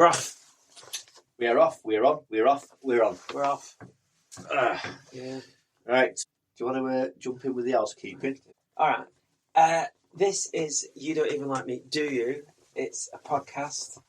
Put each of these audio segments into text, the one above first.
We're off. We are off. We're on. We're off. We're on. We're off. Yeah. Right. Do you want to jump in with the housekeeping? All right. This is You Don't Even Like Me, Do You? It's a podcast.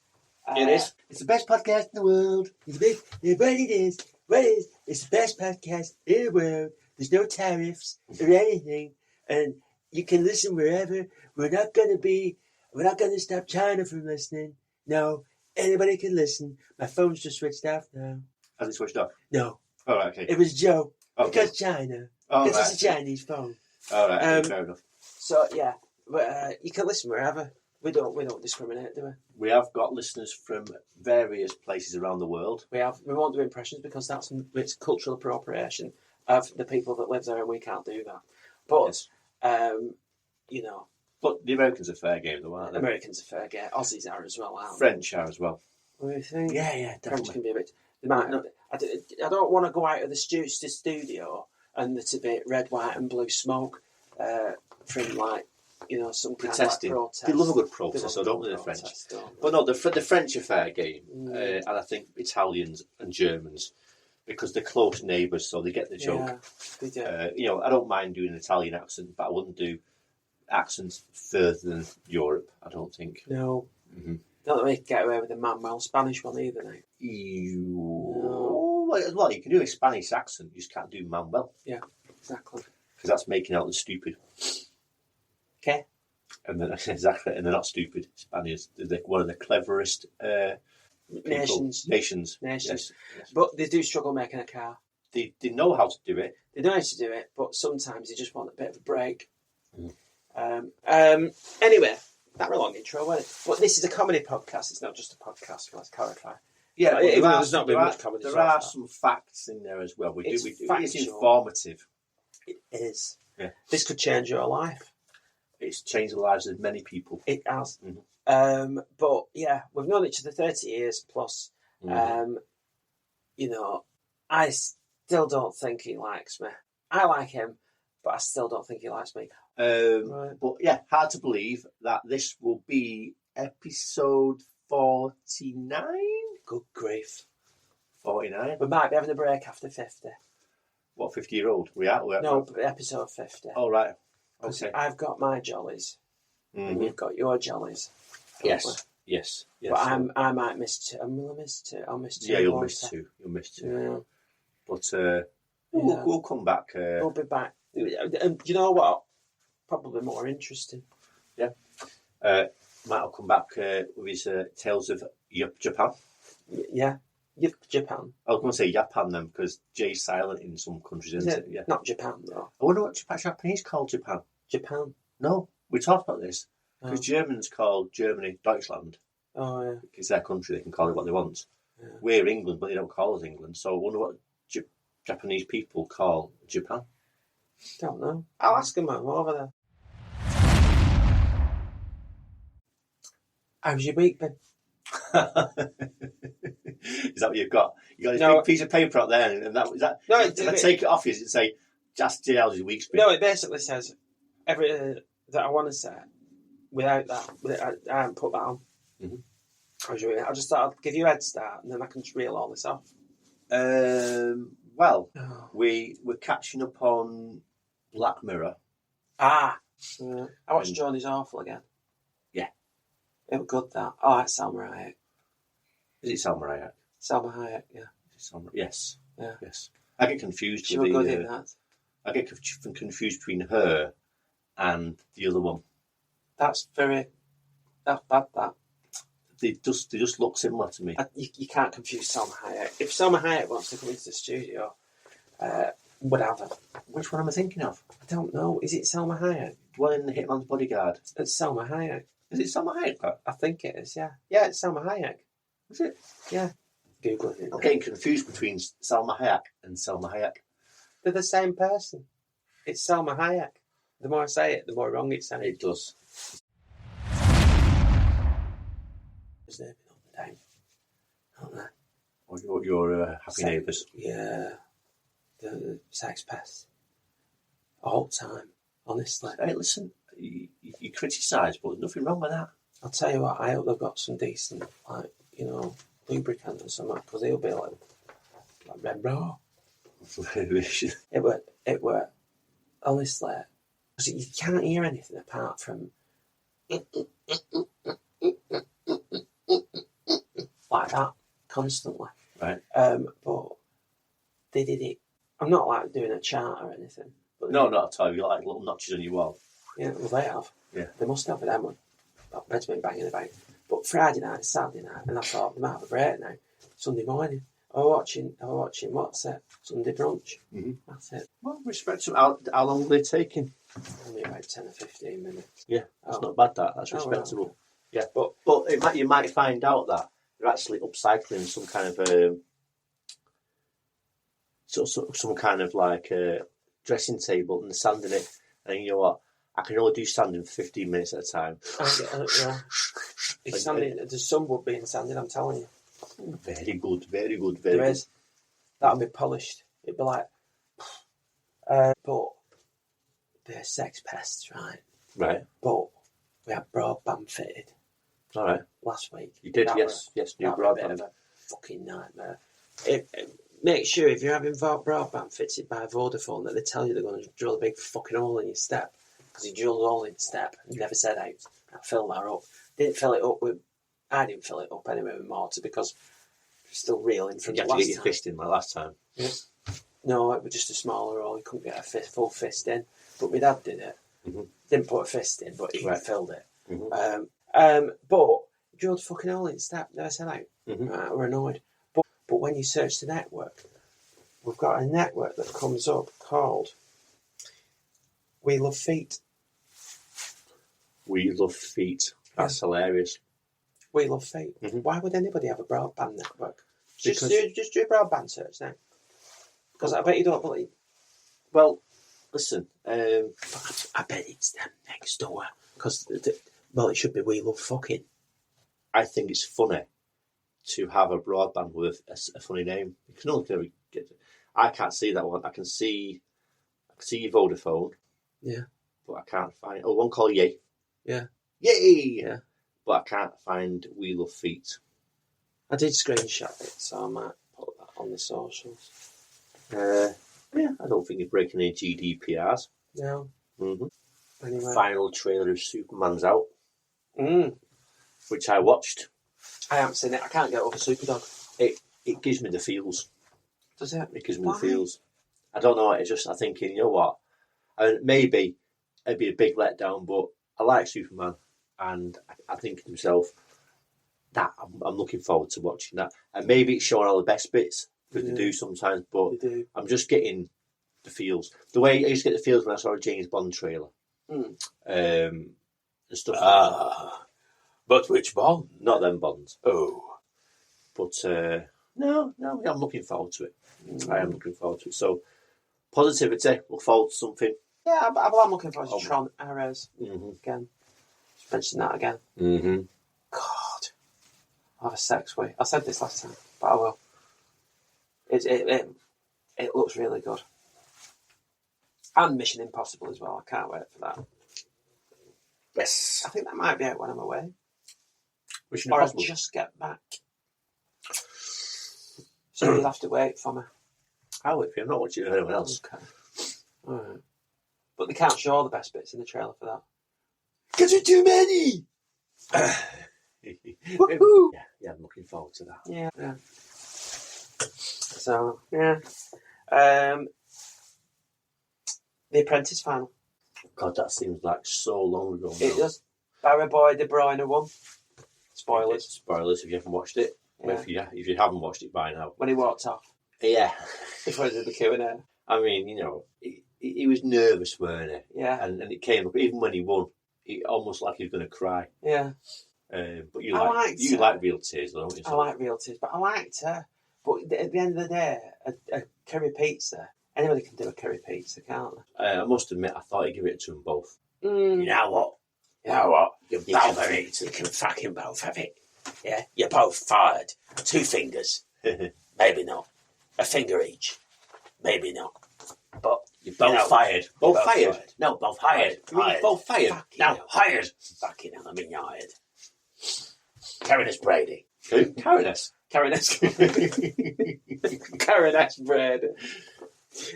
It is. It's the best podcast in the world. It's big. Yeah, but it is. What it is? It's the best podcast in the world. There's no tariffs or anything, and you can listen wherever. We're not going to stop China from listening. No, anybody can listen. My phone's just switched off now. Has it switched off? No. All right. Okay. It was Joe. Okay. Because China. All Because right. it's a Chinese phone. All right. Okay, fair enough. So yeah, but you can listen wherever. We don't discriminate, do we? We have got listeners from various places around the world. We won't do impressions because it's cultural appropriation of the people that live there, and we can't do that. But Yes. But the Americans are fair game, though, aren't they? Americans are fair game. Aussies are as well, aren't they? French are as well. What do you think? Yeah, French can be a bit. They might. No. I don't want to go out of the studio and it's a bit red, white, and blue smoke from some kind Protesting. of protest. They love a good protest, so don't they, the French? But no, the French are fair game, and I think Italians and Germans, because they're close neighbours, so they get the joke. Yeah, they do. I don't mind doing an Italian accent, but I wouldn't do accents further than Europe, I don't think. No. Mm-hmm. Don't let me get away with the Manuel Spanish one either, mate. No. Well, you can do a Spanish accent, you just can't do Manuel. Yeah, exactly. Because that's making out the stupid. Okay. And then exactly, and they're not stupid. Spaniards, they're one of the cleverest Nations. Yes. But they do struggle making a car. They know how to do it. They know how to do it, but sometimes they just want a bit of a break. Mm. Anyway, that was a long intro, wasn't it? But this is a comedy podcast. It's not just a podcast. Let's clarify. Yeah, Even though there's not been much comedy. There are some facts in there as well. It's factual. informative. It is. Yeah. This could change your life. It's changed the lives of many people. It has. Mm-hmm. But yeah, we've known each other 30 years plus. Mm-hmm. I still don't think he likes me. I like him, but I still don't think he likes me. Right. But yeah, hard to believe that this will be episode 49. Good grief. 49. We might be having a break after 50. What, 50-year-old? We are? No, episode 50. Oh, right. Okay. I've got my jollies, and you've got your jollies. Yes. Yes. But I might miss two. I'll miss two. I'll miss two. Yeah, you'll miss two. Yeah. But we'll come back. We'll be back. And you know what? Probably more interesting. Yeah. Matt will come back with his Tales of Japan. Yeah. Japan. I was going to say Japan then, because J's silent in some countries, isn't it? Yeah. Not Japan, though. I wonder what Japanese called Japan. Japan. No, we talked about this. Because Germans call Germany Deutschland. Oh, yeah. It's their country, they can call it what they want. Yeah. We're England, but they don't call us England. So I wonder what Japanese people call Japan. Don't know. I'll ask them over there. How's your week been? Is that what you've got? You got this big piece of paper out there, and that is that. No, if I take it off you, does it say just how's your week's been? No, it basically says everything that I want to say. Without that, I haven't put that on. Mm-hmm. How's your week? I just thought I'd give you a head start, and then I can just reel all this off. Well, we're catching up on Black Mirror. I watched Johnny's Awful again. Yeah. It was good, that. Oh, it's Salma Hayek. Is it Salma Hayek? Salma Hayek, yeah. Yes. Yeah. Yes. I get confused She with was good in that. I get confused between her and the other one. That's bad, that. They just look similar to me. You can't confuse Salma Hayek. If Salma Hayek wants to come into the studio, whatever. Which one am I thinking of? I don't know. Is it Salma Hayek? The one in the Hitman's Bodyguard. It's Salma Hayek. Is it Salma Hayek? I think it is, yeah. Yeah, it's Salma Hayek. Is it? Yeah. Google it. I'm getting confused between Salma Hayek and Salma Hayek. They're the same person. It's Salma Hayek. The more I say it, the more wrong it sounds. It does. There's neighbours all the time, aren't there? Or your happy neighbours. Yeah. The sex pests. All the time, honestly. Hey, listen, you criticise, but there's nothing wrong with that. I'll tell you what, I hope they've got some decent you know, lubricant or something, because he'll be like red raw. It were honestly, because you can't hear anything apart from like that constantly. Right. But they did it. I'm not like doing a chart or anything. But No, not at all. You like little notches on your wall. Yeah, well they have. Yeah. They must have with them one. But bed's been banging about. But Friday night, Saturday night, and I thought they might have a break now. Sunday morning, I was watching what's it? Sunday brunch. Mm-hmm. That's it. Well, respect them. How long are they taking? Only about 10 or 15 minutes. Yeah, that's not bad. That's respectable. Right. Yeah, but you might find out that they're actually upcycling some kind of some kind of like dressing table and sanding it. And you know what? I can only do sanding for 15 minutes at a time. Yeah. The sun would be in sanding, I'm telling you. Very good, very good, There very is. That'll be polished. It'd be like... but they're sex pests, right? Right. But we had broadband fitted. All right. Last week. You did, yes, new broadband. A bit of a fucking nightmare. Make sure if you're having broadband fitted by Vodafone that they tell you they're going to drill a big fucking hole in your step, because he drilled a hole in the step and never said out. I filled that up. I didn't fill it up anyway with mortar because it's still reeling from the last time. You had to get your fist in like last time. Yeah. No, it was just a smaller hole. You couldn't get a full fist in. But my dad did it. Mm-hmm. Didn't put a fist in, but he filled it. Mm-hmm. But he drilled a fucking hole in the step, never said out. Mm-hmm. We're annoyed. But when you search the network, we've got a network that comes up called We Love Feet. We Love Feet. That's hilarious. We Love Feet. Mm-hmm. Why would anybody have a broadband network? Just do a broadband search now. Because I bet you don't believe. Well, listen. I bet it's them next door. Because, it should be We Love Fucking. I think it's funny to have a broadband with a funny name. You can only get. I can't see that one. I can see Vodafone. Yeah. But I can't find. One called Yay. Yeah. Yay. Yeah. But I can't find We Love Feet. I did screenshot it, so I might put that on the socials. Yeah, I don't think you're breaking any GDPRs. No. Mm-hmm. Anyway. Final trailer of Superman's out, Mm. which I watched. I haven't seen it. I can't get over Superdog. It gives me the feels. Does it? It gives me the feels. I don't know. It's just I'm thinking, you know what? Maybe it'd be a big letdown, but I like Superman, and I think to myself that I'm looking forward to watching that. And maybe it's showing all the best bits because they do sometimes, but I'm just getting the feels. The way I used to get the feels when I saw a James Bond trailer, and stuff. But which Bond? Not them Bonds. Oh, but no, I'm looking forward to it. I am looking forward to it. So positivity. Look forward to something. Yeah, I'm looking forward to Tron Ares again. Just mention that again. Mm-hmm. God, I'll have a sex week. I said this last time, but I will. It looks really good. And Mission Impossible as well. I can't wait for that. Yes. I think that might be out when I'm away. Mission Or Impossible. I'll just get back. So you'll have to wait for me. I'll wait for you. I'm not watching anyone else. Okay. Alright. But they can't show all the best bits in the trailer for that. Because there's too many! Woohoo! Yeah, I'm looking forward to that. Yeah. So, yeah. The Apprentice final. God, that seems like so long ago. It does. Barry Boy, De Bruyne won. Spoilers. Spoilers if you haven't watched it. Yeah. If you haven't watched it by now. When he walked off. Yeah. Before he did the Q&A. I mean, you know, he was nervous, weren't he? Yeah. And it came up, even when he won, he almost like he was going to cry. Yeah. But you like real tears, don't you? I like real tears, but I liked her. But at the end of the day, a curry pizza, anybody can do a curry pizza, can't they? I must admit, I thought he'd give it to them both. You know what? You can fucking both have it. Yeah? You're both fired. 2 fingers. Maybe not. A finger each. Maybe not. But you're both fired. Both fired? No, both hired. Hired. Both fired. No, hired. Fucking hell, I mean hired. Terence Brady. Who? Karen S. Karen S. Karen S. Brady.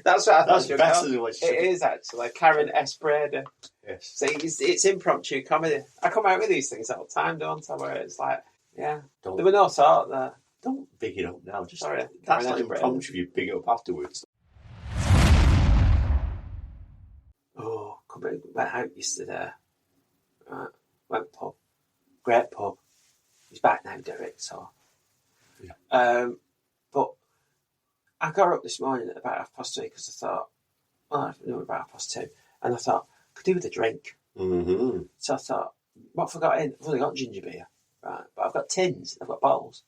That's what I thought. That's better than what you It is actually Karen S. Brady. Yes. So it's impromptu comedy. I come out with these things all the time, don't I? Where it's like, yeah, there were no thought there. Don't big it up now. Just Sorry, that's Karen not S. impromptu. You big it up afterwards. Oh, went out yesterday. Right, went pub. Great pub. He's back now, Derek. So, yeah. But I got up this morning at about 3:30 because I thought, well, no, about 2:30, and I thought could do with a drink. Mm-hmm. So I thought, what have I got in? I've only got ginger beer, right? But I've got tins. I've got bottles.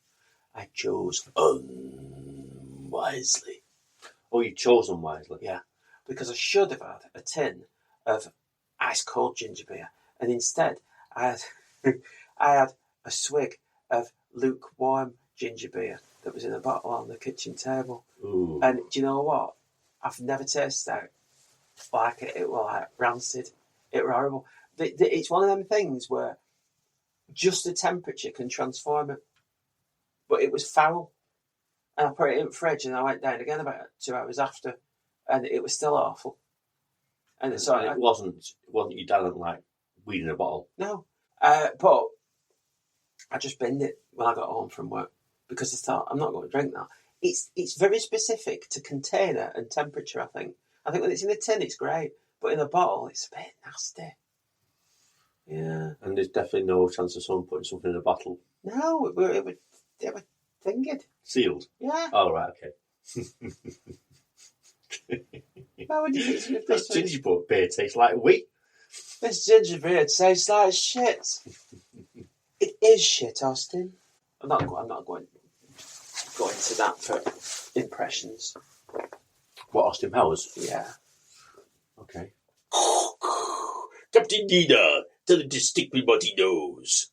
I chose unwisely. Oh, you chose unwisely. Yeah, because I should have had a tin of ice cold ginger beer, and instead I had a swig of lukewarm ginger beer that was in a bottle on the kitchen table. Ooh. And do you know what? I've never tasted that like it. It was like rancid. It was horrible. It's one of them things where just the temperature can transform it. But it was foul. And I put it in the fridge and I went down again about 2 hours after, and it was still awful. And it wasn't you done like weed in a bottle. No. But I just binned it when I got home from work because I thought I'm not going to drink that. It's very specific to container and temperature. I think when it's in a tin it's great, but in a bottle it's a bit nasty. Yeah. And there's definitely no chance of someone putting something in a bottle. No, it would fingered. Sealed. Yeah. Oh right, okay. Why would you think this ginger beer tastes like wheat? This ginger beer tastes like shit. It is shit, Austin. I'm not going to go into that for impressions. What, Austin Powers? Yeah. Okay. Captain Dina, tell him to stick me what he knows.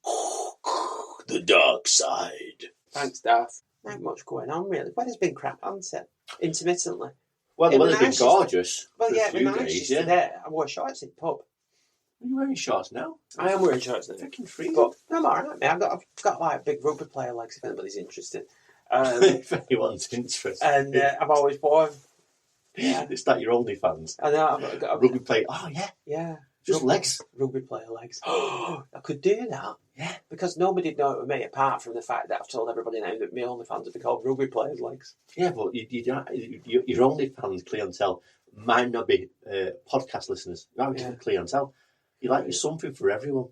The dark side. Thanks, Darth. Not much going on, really. Weather's been crap, hasn't it? Intermittently. Well, the weather's been gorgeous. Well, yeah, a few nice days, today. I wore shorts in the pub. Are you wearing shorts now? I am wearing shorts now. Freaking freezing. But I'm alright, man. I've got like big rugby player legs if anybody's interested. If anyone's interested. And I've always worn. Yeah. It's like your OnlyFans. I know. I've got Rugby player. Oh, yeah. Yeah. Just legs. Rugby player legs. I could do that. Yeah. Because nobody'd know it was me, apart from the fact that I've told everybody now that my OnlyFans would be called Rugby Players Legs. Yeah, but your OnlyFans clientele might not be podcast listeners. You might be clientele. You like, you're something for everyone.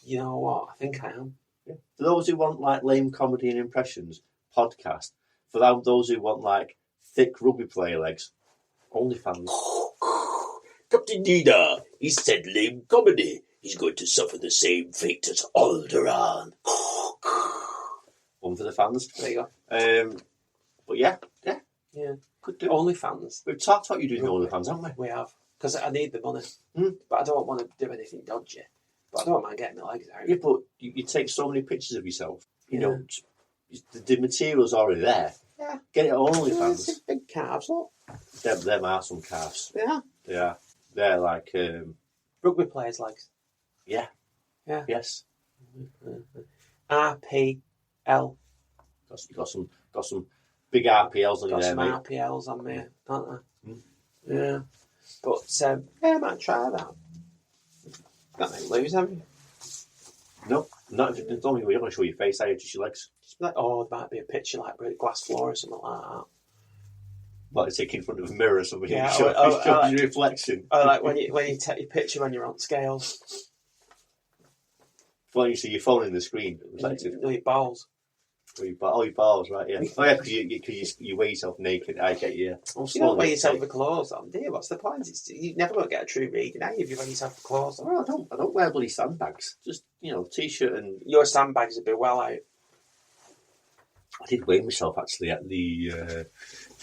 You know what? I think I am. Yeah. For those who want like lame comedy and impressions, podcast. For those who want like thick rugby player legs, OnlyFans. Captain Dina, he said lame comedy. He's going to suffer the same fate as Alderaan. One for the fans. There you go. But yeah. Could do. OnlyFans. We've talked about you doing OnlyFans, haven't we? We have. Because I need the money. But I don't want to do anything dodgy. But I don't mind getting my legs out. Yeah, but you take so many pictures of yourself. You know, the material's already there. Yeah. Get it on OnlyFans. It's big calves, look. Them are some calves. Yeah. They are. They're like... rugby players' legs. Yeah. Yeah. Yes. RPL. You got some big RPLs on you there, mate. Got some RPLs on me, don't I? Yeah. But, I might try that. Got nothing to lose, have you? No, not if you don't want to show your face, are you? Just your legs. Just like, there might be a picture like with a glass floor or something like that. Like take in front of a mirror or something. Yeah, show like, your reflection. Or like when you take your picture when you're on scales. When you see your phone in the screen, reflective. No, your balls. Your balls, right? Yeah. Oh yeah, because you wear yourself naked. I get you. You don't wear yourself with clothes on, do you? What's the point? You're never going to get a true reading, are you, if you wear yourself with clothes on? Well, I don't wear bloody sandbags. Just t-shirt and. Your sandbags would be well out. I did weigh myself actually at the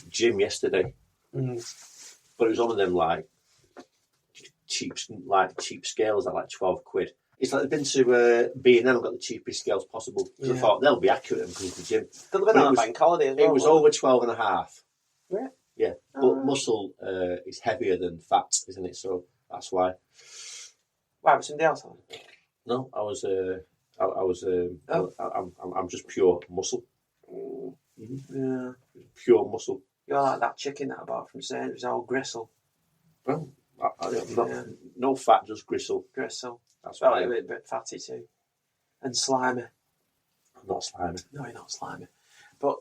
gym yesterday, but it was one of them like cheap scales at like £12. It's like they've been to B&M and got the cheapest scales possible. Because I thought they'll be accurate because it's the gym. They'll have been on a bank holiday as well. It was over 12.5. Yeah. Yeah, but muscle is heavier than fat, isn't it? So that's why. Why, was somebody else on? No, I was I was. I'm just pure muscle. Yeah. Pure muscle. You're like that chicken that I bought from St. It was all gristle. Well, no fat, just gristle. Gristle. That's Felt why like a bit fatty too. And slimy. I'm not slimy. No, you're not slimy. But,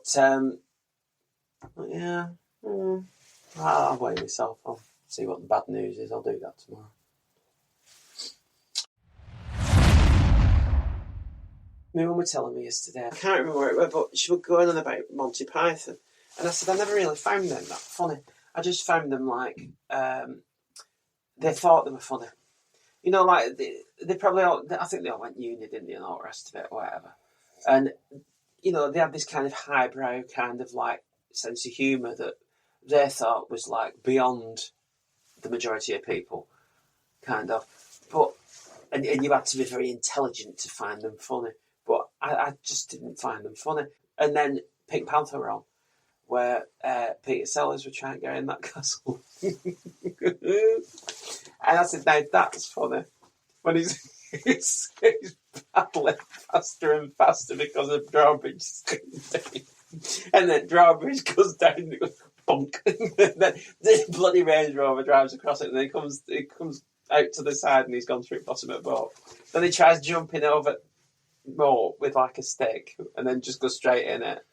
yeah. I'll weigh myself. I'll see what the bad news is. I'll do that tomorrow. My mum was telling me yesterday, I can't remember where it was, but she was going on about Monty Python. And I said, I never really found them that funny. I just found them like, they thought they were funny. You know, like, they probably all, I think they all went uni, didn't they, and all the rest of it, or whatever. And, you know, they had this kind of highbrow kind of, like, sense of humour that they thought was, like, beyond the majority of people, kind of. But, and you had to be very intelligent to find them funny. But I just didn't find them funny. And then Pink Panther were on, where Peter Sellers were trying to get in that castle. And I said, now that's funny. When he's battling faster and faster because of drawbridge. And then drawbridge goes down and it goes bonk. And then the bloody Range Rover drives across it and then he comes out to the side and he's gone through the bottom of the boat. Then he tries jumping over more with like a stick and then just goes straight in it.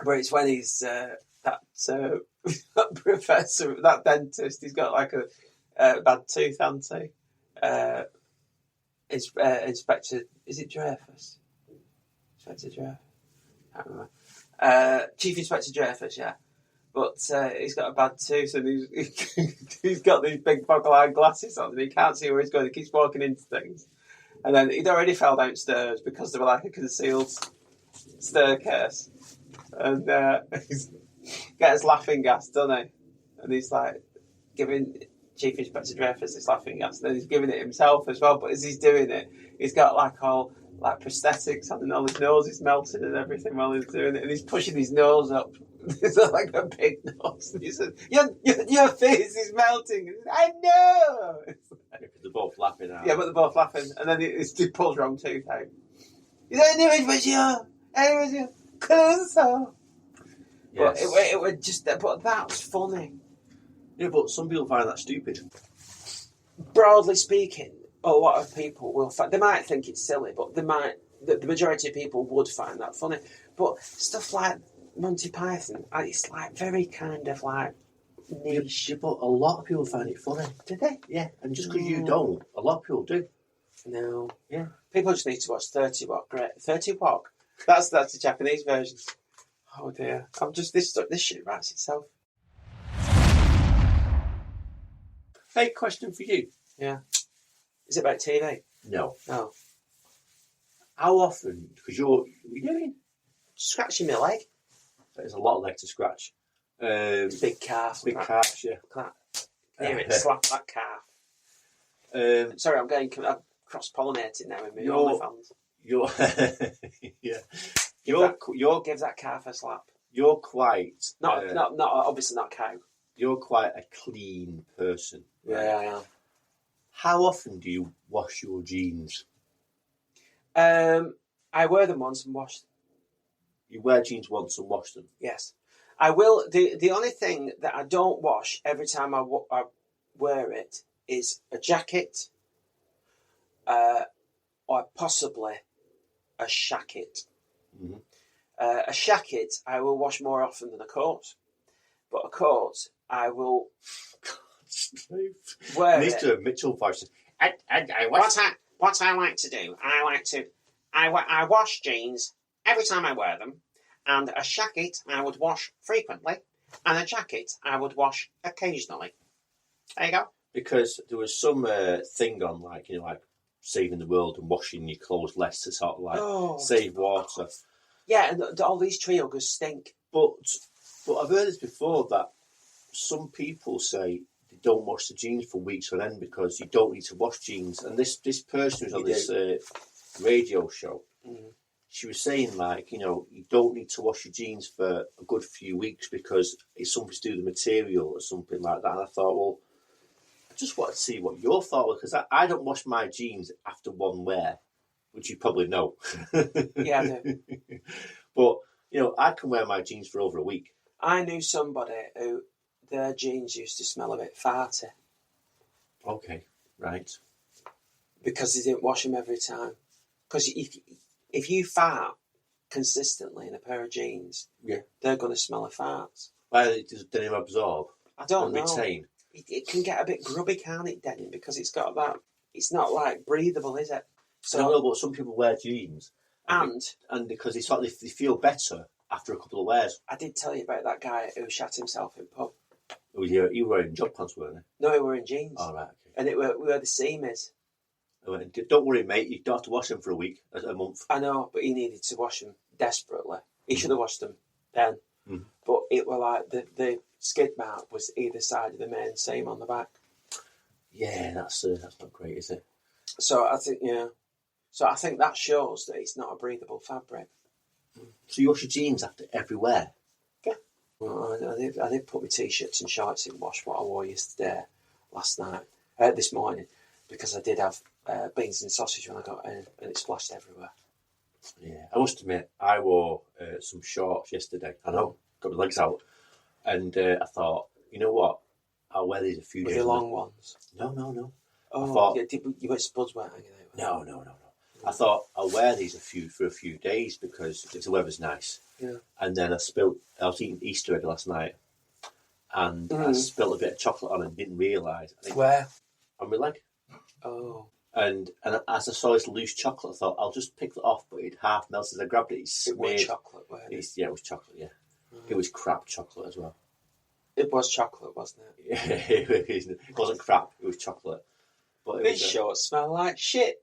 But it's when he's that professor, that dentist, he's got like a bad tooth, hasn't he? Inspector, is it Dreyfus? Inspector Dreyfus? I can't remember. Chief Inspector Dreyfus, yeah. But he's got a bad tooth and he's got these big boggle-eyed glasses on and he can't see where he's going. He keeps walking into things. And then he'd already fell downstairs because they were like a concealed staircase. And he's gets laughing gas, doesn't he? And he's like giving Chief Inspector Dreyfus this laughing gas, and then he's giving it himself as well. But as he's doing it, he's got like all like prosthetics on, and all his nose is melting and everything while he's doing it, and he's pushing his nose up. It's like a big nose. And he says, "Your face is melting." And I know. They're both laughing out. Yeah, but they're both laughing, and then he pulls wrong tooth out. He's like, "It was you, Clouseau." But Yes. it would just. But that's funny. Yeah, but some people find that stupid. Broadly speaking, a lot of people will find. They might think it's silly, but the majority of people would find that funny. But stuff like Monty Python, it's like very kind of like niche. Yeah, but a lot of people find it funny. Do they? Yeah, and just because you don't, a lot of people do. No. Yeah. People just need to watch 30 Rock. Great. 30 Rock. That's the Japanese version. Oh dear. I'm just this shit writes itself. Hey, question for you. Yeah. Is it about TV? No. No. How often? Because you're doing Scratching my leg. there's a lot of leg to scratch. Big calf. Big calves, yeah. Hear it slap that calf. Sorry, I'm cross-pollinating now with my OnlyFans. Yeah. Give that calf a slap. You're quite Not obviously not cow. You're quite a clean person. Yeah, I am. How often do you wash your jeans? I wear them once and wash them. You wear jeans once and wash them? Yes. I will. The only thing that I don't wash every time I wear it is a jacket or possibly a shacket. Mm-hmm. A shacket I will wash more often than a coat. But a coat I will wear Needs it. to have Mitchell voice. What I like to do, I wash jeans every time I wear them, and a shacket I would wash frequently, and a jacket I would wash occasionally. There you go. Because there was some thing on, like saving the world and washing your clothes less to sort of save water. Yeah, and all these tree huggers stink. But I've heard this before that some people say they don't wash the jeans for weeks on end because you don't need to wash jeans. And this person who's on this radio show, she was saying you don't need to wash your jeans for a good few weeks because it's something to do with the material or something like that. And I thought, well, I just wanted to see what your thought was, because I don't wash my jeans after one wear, which you probably know. Yeah, I do. But, I can wear my jeans for over a week. I knew somebody who their jeans used to smell a bit farty. Okay, right. Because they didn't wash them every time. Because if you fart consistently in a pair of jeans, they're going to smell of farts. Why does it absorb? I don't know. Retain? It can get a bit grubby, can't it, Denny? Because it's got that. It's not like breathable, is it? So, I don't know, but some people wear jeans. And because they feel better after a couple of wears. I did tell you about that guy who shat himself in pub. Oh, yeah, you were wearing jog pants, weren't they? No, he were in jeans. Oh, right, okay. And we were the seamies. Don't worry, mate. You don't have to wash them for a week, a month. I know, but he needed to wash them desperately. He should have washed them then. Mm. But it were like the skid mark was either side of the main seam on the back. Yeah, that's not great, is it? So I think that shows that it's not a breathable fabric. So you wash your jeans after every wear? Yeah. Well, I did put my t-shirts and shorts in wash what I wore this morning, because I did have beans and sausage when I got in, and it splashed everywhere. Yeah, I must admit, I wore some shorts yesterday. I know, got my legs out, and I thought, you know what? I'll wear these a few days. Were they long ones? No. Oh, your spuds weren't hanging out? No. I thought I'll wear these for a few days because the weather's nice. Yeah. And then I was eating Easter egg last night, and I spilled a bit of chocolate on it and didn't realise. Where? On my leg. Oh. And as I saw this loose chocolate, I thought I'll just pick it off, but it half melted. I grabbed it. It was chocolate, wasn't it? Yeah, it was chocolate. Yeah, It was crap chocolate as well. It was chocolate, wasn't it? Yeah, it wasn't crap. It was chocolate. But These shorts smell like shit.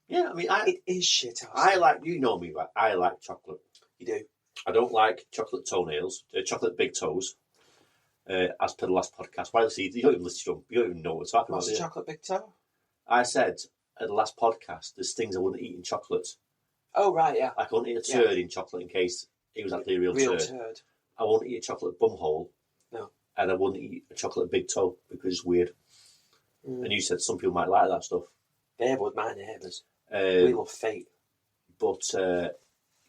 Yeah, I mean, it is shit. I like, you know me, right? I like chocolate. You do. I don't like chocolate toenails, chocolate big toes. As per the last podcast, you don't even listen. You don't even know what we're talking about. What's a chocolate big toe? I said at the last podcast, there's things I wouldn't eat in chocolate. Oh right, yeah. I couldn't eat a turd in chocolate in case it was actually a real turd. I wouldn't eat a chocolate bumhole. No. And I wouldn't eat a chocolate big toe because it's weird. And you said some people might like that stuff. They would, my neighbours. We love fate. But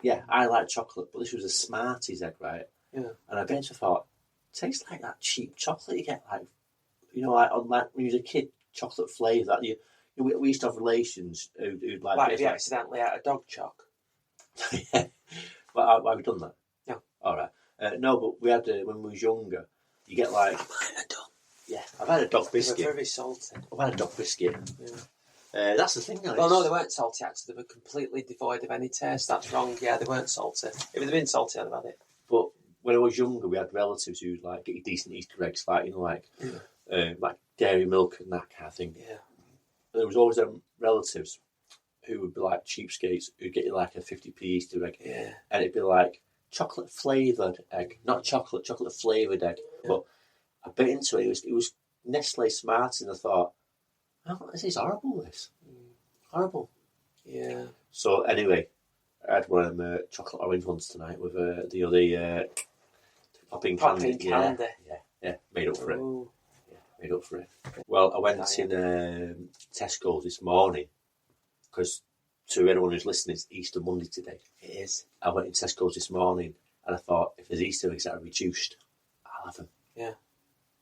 yeah, I like chocolate, but this was a Smarties egg, right? Yeah. And I bet I thought, tastes like that cheap chocolate you get, like, like when you was a kid, chocolate flavour. That we used to have relations who'd like. Like if you accidentally had a dog choc. Yeah. But have you done that? No. All right. No, but we had when we was younger. You get like. I might have done. Yeah, I've had a dog biscuit. They were very salty. I've had a dog biscuit. Yeah. That's the thing, Alex. Well, no, they weren't salty, actually. They were completely devoid of any taste. That's wrong. Yeah, they weren't salty. If they'd been salty, I'd have had it. But when I was younger, we had relatives who'd like get you decent Easter eggs, like, like dairy milk and that kind of thing. Yeah. There was always relatives who would be like cheapskates who'd get you like a 50p Easter egg. Yeah. And it'd be like chocolate flavoured egg. Not chocolate flavoured egg. Yeah. But I bit into it. It was Nestle Smarties, and I thought, oh, this is horrible, this. Horrible. Yeah. So anyway, I had one of them chocolate orange ones tonight with the popping candy. Yeah, made up for it. Yeah, made up for it. Well, I went in Tesco's this morning because to anyone who's listening, it's Easter Monday today. It is. I went in Tesco's this morning and I thought, if there's Easter eggs that are reduced, I'll have them. Yeah.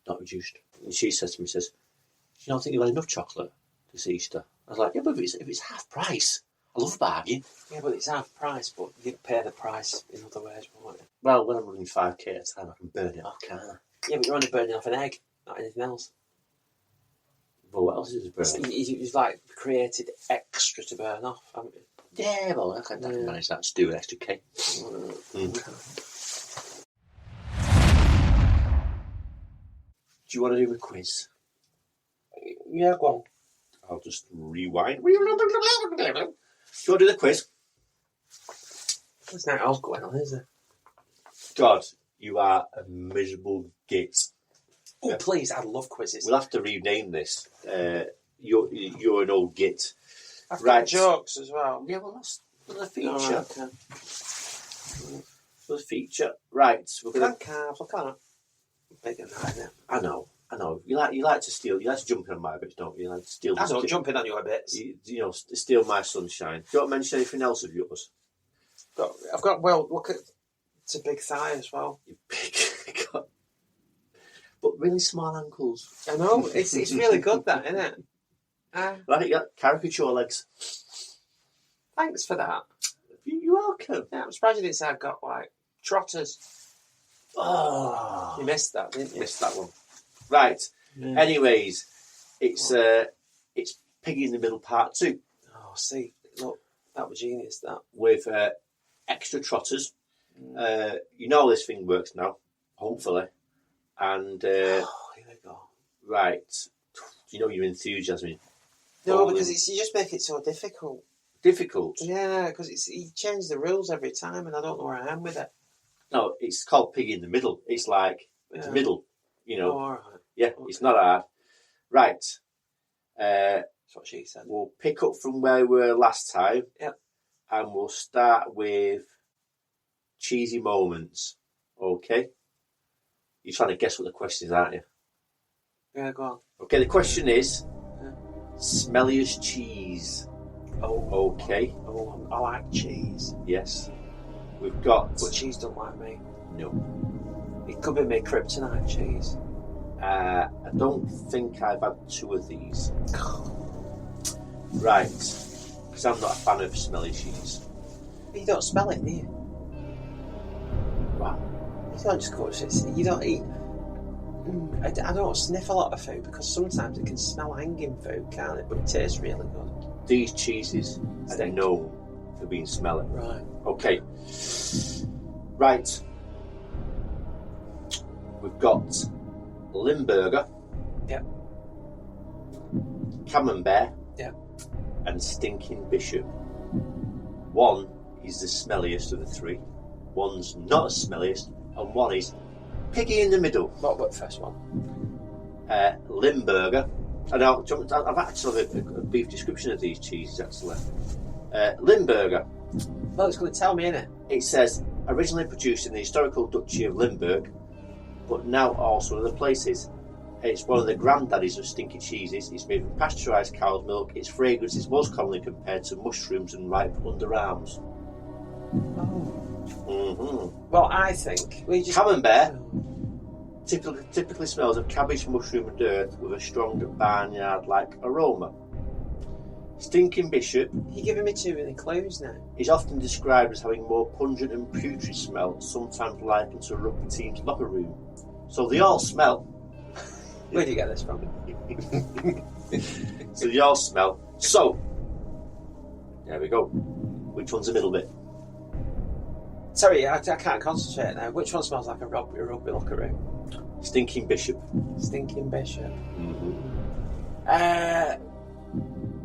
Not reduced. And she says to me, do you not think you've had enough chocolate this Easter? I was like, yeah, but if it's half price, I love a bargain. Yeah, but it's half price, but you pay the price in other ways, won't you? Well, when I'm running 5k at a time, I can burn it off, can't I? Yeah, but you're only burning off an egg, not anything else. Well, what else is it burning? You've like created extra to burn off, haven't you? Yeah, well, I can manage that. Just do an extra cake. Do you want to do a quiz? Yeah, go on. I'll just rewind. Do you want to do the quiz? There's nothing else going on, is there? God, you are a miserable git. Oh, please, I love quizzes. We'll have to rename this. You're an old git. I've got jokes as well. Yeah, well, that's the feature. Oh, okay. The feature. Right. We're going to calves. I can't. Bigger than that. I know. I know you like to steal. You like to jump in on my bits, don't you? You like to steal. I don't jump in on your bits. You know, steal my sunshine. Do you want to mention anything else of yours? I've got. Well, look at. It's a big thigh as well. You big. But really small ankles. I know. It's really good, that, isn't it? Right, you got caricature legs. Thanks for that. You're welcome. Yeah, I'm surprised you didn't say I've got like trotters. Oh, You missed that, didn't you? missed that one. Right. Yeah. Anyways, it's Piggy in the Middle Part 2 Oh, see, look, that was genius. That with extra trotters. You know this thing works now, hopefully. And here we go. right, you know your enthusiasm. No, because you just make it so difficult. Difficult. Yeah, because you change the rules every time, and I don't know where I am with it. No, it's called Piggy in the Middle. It's like it's middle. You know. Oh, all right. Yeah, Okay. It's not hard. Right. That's what she said. We'll pick up from where we were last time. Yep. And we'll start with cheesy moments. Okay? You're trying to guess what the question is, aren't you? Yeah, go on. Okay, the question is smelliest cheese. Oh, Okay. Oh, I like cheese. Yes. We've got... But cheese don't like me. No. It could be my kryptonite cheese. I don't think I've had 2 of these. Right. Because I'm not a fan of smelly cheese. But you don't smell it, do you? Wow. You don't just go. You don't eat. I don't sniff a lot of food because sometimes it can smell hanging food, can't it? But it tastes really good. These cheeses are known for being smelly. Right. Okay. Right. We've got Limburger. Yep. Camembert. Yep. And Stinking Bishop. One is the smelliest of the 3. One's not as smelliest, and one is Piggy in the middle. What the first one? Limburger. I've actually a brief description of these cheeses, actually. Limburger. Well, it's going to tell me, innit? It says, originally produced in the historical Duchy of Limburg, but now also in other places. It's one of the granddaddies of stinky cheeses. It's made from pasteurised cow's milk. Its fragrance is most commonly compared to mushrooms and ripe underarms. Oh. Mm-hmm. Well, I think we just Camembert typically smells of cabbage, mushroom and earth with a strong barnyard-like aroma. Stinking Bishop You're giving me too many clues now. is often described as having more pungent and putrid smell, sometimes likened to a rugby team's locker room. So they all smell. Where do you get this from? So they all smell. So, there we go. Which one's the middle bit? Sorry, I can't concentrate now. Which one smells like a rugby locker room? Stinking Bishop. Stinking Bishop. Mm-hmm.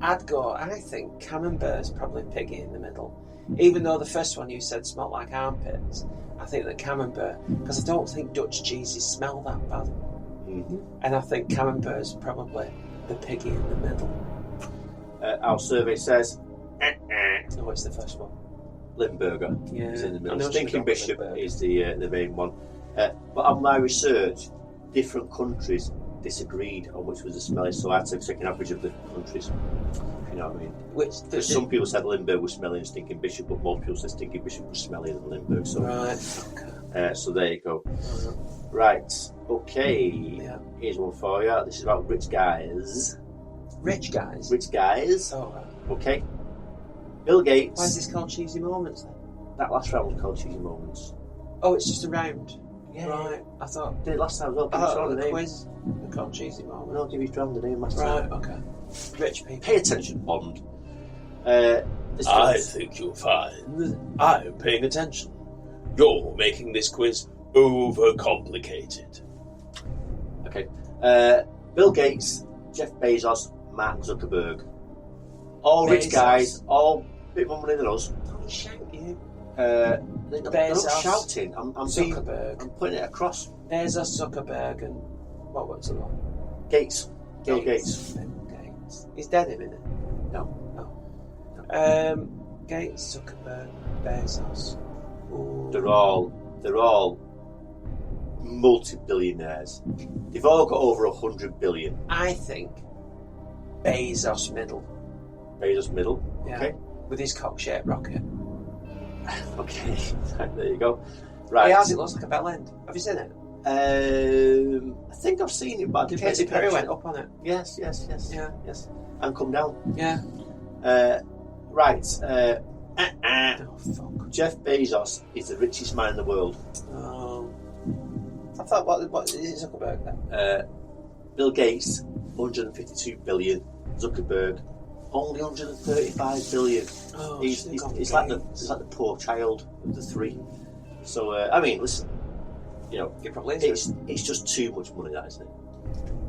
I think Camembert's probably Piggy in the middle. Even though the first one you said smelled like armpits, I think that Camembert, because I don't think Dutch cheeses smell that bad. Mm-hmm. And I think Camembert's probably the Piggy in the middle. Our survey says Oh, it's the first one. Limburger Yeah. is in the I middle. know Stinking she's got Bishop Limburger. is the main one. But on my research, different countries disagreed on which was the smelliest, so I had to take an average of the countries. If you know what I mean. Which Some people said Limburg was smelly and Stinking Bishop, but most people said Stinking Bishop was smellier than Limburg. So, right. Okay. so there you go. Right. Okay. Yeah. Here's one for you. This is about rich guys. Rich guys. Rich guys. Oh, right. Okay. Bill Gates. Why is this called Cheesy Moments then? That last round was called Cheesy Moments. Oh, it's just a round. Yeah. Right. I thought. Did it last time as well. Give us Oh, the the name. quiz. They're called Cheesy Moments. No, give you round the name last Right. time. Okay. Rich people. Pay attention, Bond. I think you'll find I'm paying attention. You're making this quiz overcomplicated. Okay. Bill Gates, Jeff Bezos, Mark Zuckerberg. All rich Bezos. guys, all a bit more money than us. Don't shout you. They're not Bezos. shouting. I'm Zuckerberg. putting it across. Bezos, Zuckerberg, and what was the one? Gates. Bill Gates. Bill Gates. He's dead, isn't he? No. Gates, Zuckerberg, Bezos. Ooh. They're all multi-billionaires. They've all got over 100 billion. I think Bezos middle. Bezos middle. Yeah. Okay. With his cock-shaped rocket. Okay. There you go. Right. It has. It looks like a bell end. Have you seen it? I think I've seen it, but I didn't get Katy the Perry picture. went up on it. Yes. Yeah. Yes. And come down. Yeah. Right. Oh, fuck. Jeff Bezos is the richest man in the world. I thought, what is it Zuckerberg then? Bill Gates, 152 billion. Zuckerberg, only 135 billion. Oh, He's like the poor child of the three. So I mean, listen, you know, He probably is. it's just too much money, that, isn't it?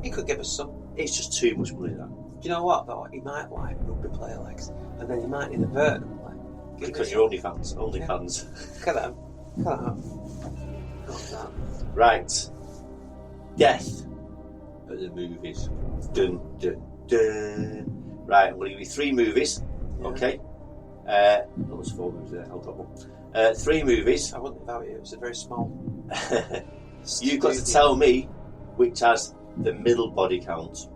He could give us some. It's just too much money, that. Do you know what though? He might like rugby player legs, and then he might need a vertical leg. Because you're OnlyFans. Look at them. Look at that. Look at that. Right. Death at the movies. Dun dun dun. Right, I'm going to give you 3 movies. Yeah. Okay. No, there's 4 movies there. I'll drop one. 3 movies. I wouldn't without you. It's a very small. You've got to tell me which has the middle body count.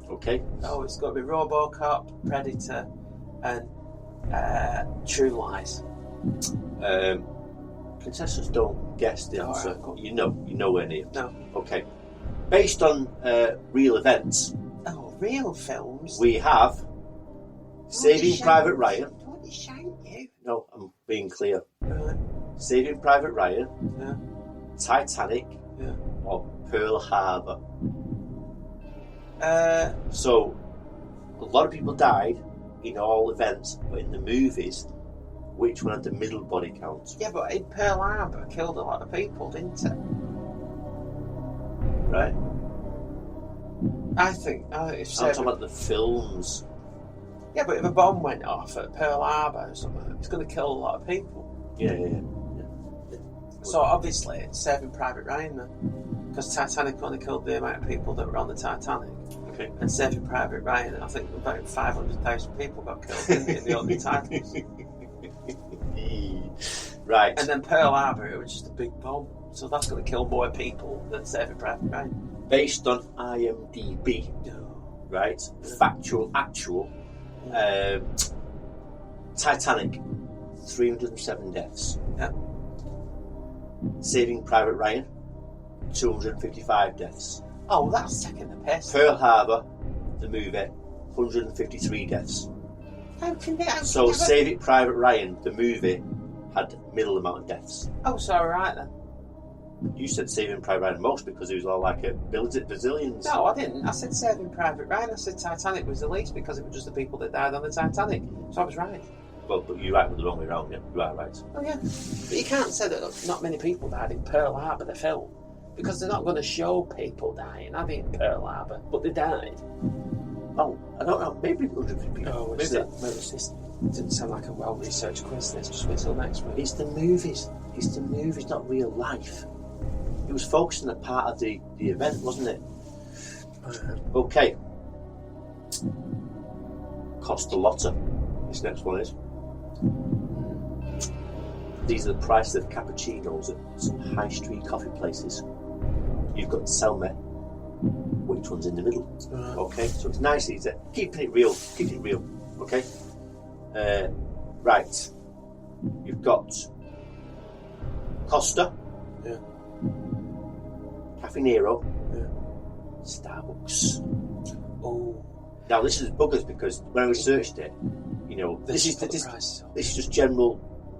Okay. Oh, it's got to be RoboCop, Predator, and True Lies. Contestants don't guess the answer. Alright, cool. You know nowhere near. No. Okay. Based on real events, Oh, real films. we have Saving Private Ryan. Don't you shank you? No, I'm being clear. Right. Saving Private Ryan, Yeah. Titanic, Yeah. or Pearl Harbor. Uh, So, a lot of people died in all events, but in the movies, which one had the middle body count? yeah, but in Pearl Harbor killed a lot of people, didn't it? Right? I think. If I'm Saving- talking about the films. Yeah, but if a bomb went off at Pearl Harbor or something, it's going to kill a lot of people. Yeah. So obviously, it's Saving Private Ryan then, because Titanic only killed the amount of people that were on the Titanic, Okay. and Saving Private Ryan, I think about 500,000 people got killed in the opening titles. Right. And then Pearl Harbor, it was just a big bomb, so that's going to kill more people than Saving Private Ryan. Based on IMDb, right? Factual, actual. Titanic, 307 deaths. Yeah. Saving Private Ryan, 255 deaths. Oh, that's taking the piss. Pearl Harbor, the movie, 153 deaths. How can they? So Saving Private Ryan, the movie, had middle amount of deaths. Oh, so alright then. You said Saving Private Ryan most because it was all like a Brazilians. No, I didn't. I said Saving Private Ryan. I said Titanic was the least because it was just the people that died on the Titanic. So I was right. Well, but you're right with the wrong way around, yeah. You are right. Oh yeah. But you can't say that not many people died in Pearl Harbor, the film, because they're not going to show people dying, are they, in Pearl Harbor? But they died. Oh, I don't know. Maybe 150 people. Oh, maybe it's that. this didn't sound like a well-researched quiz. This just wait till next week. It's the movies. It's the movies, not real life. It was focusing on a part of the event, wasn't it? Okay. Costa Lotta. This next one is. These are the prices of cappuccinos at some high street coffee places. You've got to tell me which one's in the middle. Okay, so it's nice, easy. Keeping it real. Okay. Right. You've got Costa. Yeah. Caffè Nero. Yeah. Starbucks. Oh. Now this is buggers because when I researched it, you know, this is just general.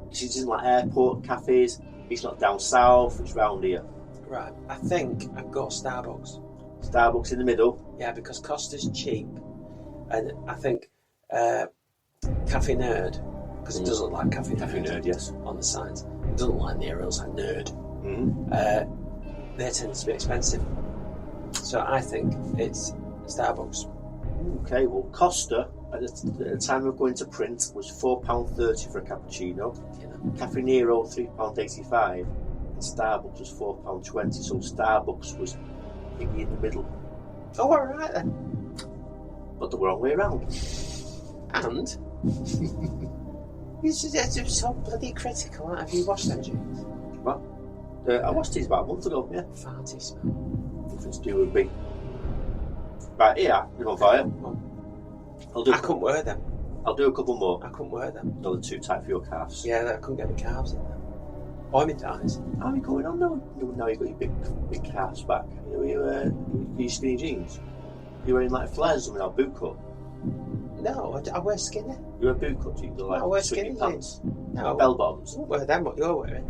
This isn't like airport cafes. It's not down south. It's round here. Right. I think I'd go Starbucks. Starbucks in the middle. Yeah, because Costa's cheap, and I think Cafe Nerd, because it does look like Cafe Nerd, yes, on the signs. It doesn't look like Nero, it's like Nerd. Mm-hmm. They tend to be expensive, so I think it's Starbucks. Okay, well, Costa at the time of going to print was £4.30 for a cappuccino. You know. Caffè Nero £3.85, and Starbucks was £4.20. So Starbucks was maybe in the middle, Oh, all right then. but the wrong way around. And you're so bloody critical. Have you watched them, James? What? I watched these about a month ago, yeah. Farty smell. Nothing to do with me. Right, here, you're on fire. I couldn't wear them. I'll do a couple more. I couldn't wear them. No, they're too tight for your calves. Yeah, I couldn't get my calves in them. Or my thighs. How are you going on now? Now you've got your big calves back. Your skinny jeans. You're wearing like flares or something, boot cut. No, I wear skinny. You wear boot cut jeans or like I wear swinging skinny pants. No. Bell bottoms. I won't wear them, what you're wearing.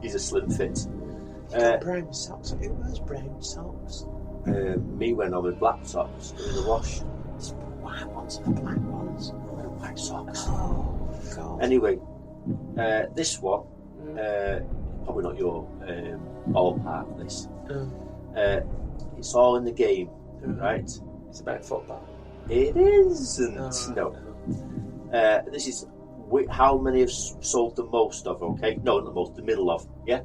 These are slim fit. You got brown socks. Who wears brown socks? Me when I'm with black socks in the wash. It's white ones and black ones. White socks. Oh, God. Anyway, this one, probably not your all part of this. It's all in the game, right? It's about football. It isn't. No. This is how many have sold the most of, okay? No, not the most, the middle of, yeah?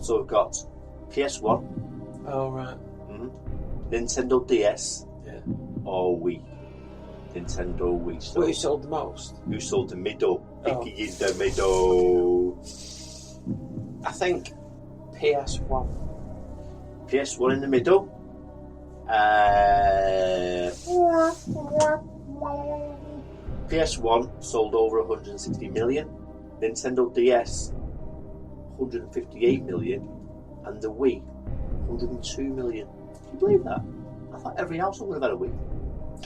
So we've got PS1. Oh, right. Nintendo DS. Yeah. Or Wii. Nintendo Wii. So Who sold the most? who sold the middle? Oh. Piggy in the middle. I think PS1. PS1 in the middle. PS1 sold over 160 million. Nintendo DS 158 million. And the Wii 102 million. Can you believe that? I thought every household would have had a Wii.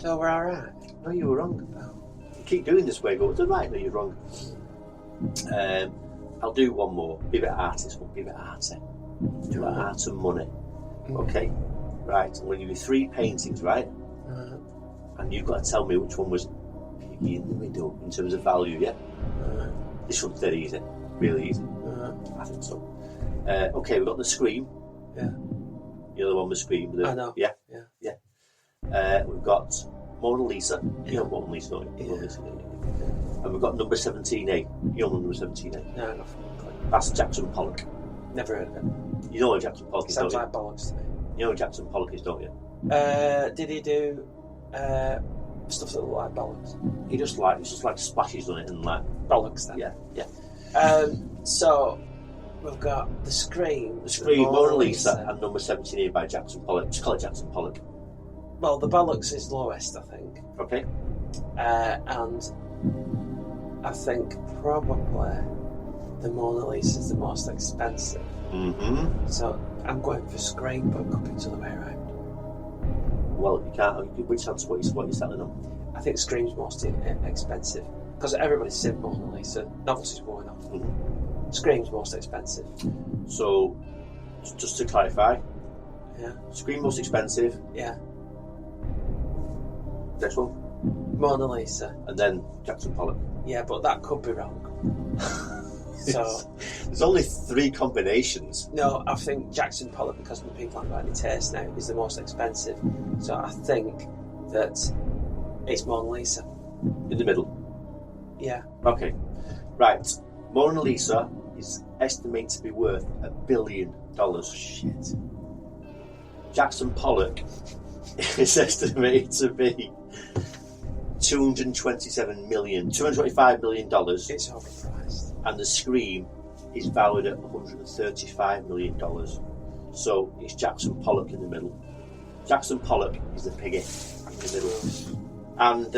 So we're alright. No, you were wrong. You keep doing this way, go, right, no, you're wrong. I'll do one more. Be a bit artist, be a bit arty. Do it art and money. Okay, right. I'm going to give you 3 paintings, right? And you've got to tell me which one was Piggy in the middle in terms of value, yeah? This one's dead easy. Really easy. I think so. Okay, we've got the Scream. Yeah. The other one was Scream. I know. Yeah. We've got Mona Lisa. You know Mona Lisa, don't you? Yeah. Mona Lisa, don't you? And we've got number 17A. You know number 17A? No, not fucking. That's Jackson Pollock. Never heard of it. You know what Jackson Pollock is, Sounds don't like bollocks to me. you? You know what Jackson Pollock is, don't you? Did he do stuff that look like bollocks? It's just like splashes on it and like Bollocks then. yeah. So we've got the Scream. The Scream, Mona Lisa, and number 17A by Jackson Pollock. Just call it Jackson Pollock. Well, the bollocks is lowest, I think. Okay. And I think probably the Mona Lisa is the most expensive. So I'm going for Scream, but it could be the other way around. Well, you can't. Which answer? What are you selling on? I think Scream's most expensive because everybody's seen Mona Lisa. Novelty's worn off. Scream's most expensive. So, just to clarify, Yeah. Scream most expensive. Yeah. Next one, Mona Lisa. and then Jackson Pollock. Yeah, but that could be wrong. So There's only 3 combinations. no, I think Jackson Pollock, because the people haven't got any taste now, is the most expensive. So I think that it's Mona Lisa. In the middle. Yeah. Okay. Right. Mona Lisa is estimated to be worth $1 billion. Shit. Jackson Pollock is estimated to be $225 million. It's overpriced. And the Scream is valued at $135 million. So it's Jackson Pollock in the middle. Jackson Pollock is the Piggy in the middle. And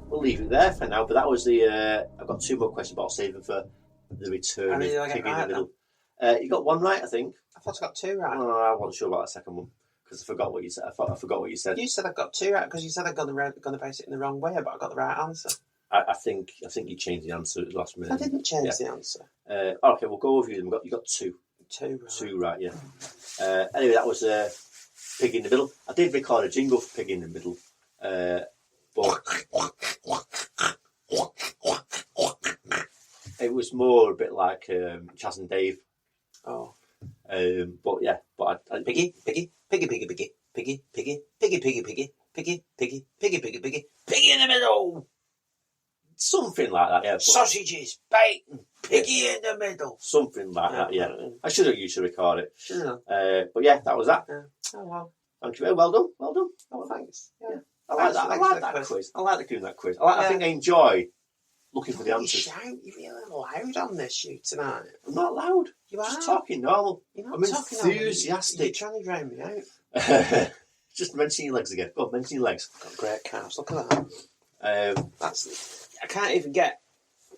we'll leave it there for now. But that was the. I've got 2 more questions, but I'll save them for the return. How many did I get Piggy in right, the middle. You got 1 right, I think. I thought I got 2 right. Oh, I wasn't sure about the second one because I forgot what you said. I forgot what you said. You said I got 2 right because you said I'm going to base it in the wrong way, but I got the right answer. I think you changed the answer at the last minute. I didn't change the answer. Okay, we'll go over you. You got 2. 2 right. 2 right, yeah. Anyway, that was Pig in the Middle. I did record a jingle for Pig in the Middle, but it was more a bit like Chaz and Dave. Oh. But yeah, but I Piggy, Piggy, Piggy, Piggy, Piggy, Piggy, Piggy, Piggy, Piggy, Piggy, Piggy, Piggy, Piggy, Piggy, Piggy, Piggy in the middle. something like that, yeah. Sausages, bacon, Piggy in the middle. Something like that, yeah. I should have used to record it. Yeah. But yeah, that was that. Yeah. Oh, wow. Thank you. Well done. Well done. Oh, thanks. Yeah. I like that. I like that quiz. I like doing that quiz. I think I enjoy looking for the answers. You shout, you're really loud on this shoot tonight. I'm not loud. You are. Just talking normal. You're not I'm talking normal. enthusiastic. You're trying to drown me out. Just mention your legs again. Go on, mention your legs. Got great calves. Look at that. I can't even get